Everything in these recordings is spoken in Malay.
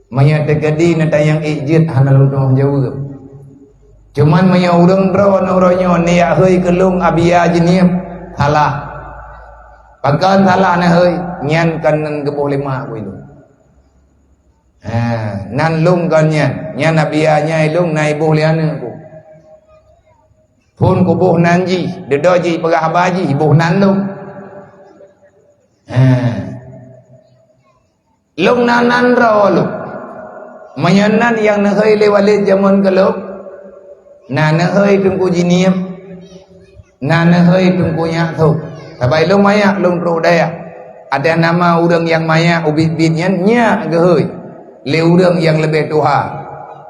Maya tegadi na tayang ijit hanaludoh jauh. Cuman maya urang dro nuronyo niya hơi kelung abia jenim halah. Pakan halah na hơi nyan kan nan gebuh lima ko itu. Nan lung kan nyan abia nyai lung nai buh liana ko. Pun ko buh nanji, dedoji pagah baji buh nan lung. Lung nan ro lung. Mayanan yang na hơi lewalid zaman keluk. Na hơi tungku jinim. Na hơi tungku nyak tu. Tapi lung maya lung tru daya. Ada nama orang yang maya ubit-bitnya nyak ke hơi. Le orang yang lebih tuha.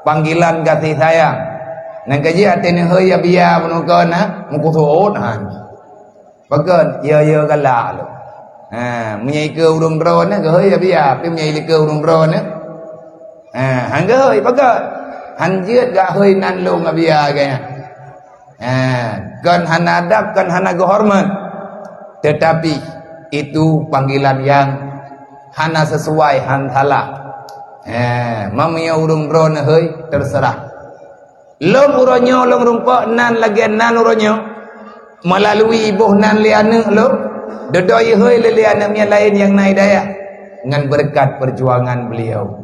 Panggilan kasih sayang. Nang kaji atene hơi abia menukon mukusuot han. Pakan ya galak lu. Menyai ke urung drone ke hơi abia, pi menyai ke urung drone. Han ke hơi pakan. Han jiat gak hơi nan lung abia kaya. Kan han adab, kan han hormat. Tetapi itu panggilan yang hana sesuai han salah. Mamanya urung drone hơi terserah. Long uronyo long rumpak nan lagi nan uronyo melalui ibuh nan liana lo dodoi hơi liana yang lain yang naik daya dengan berkat perjuangan beliau.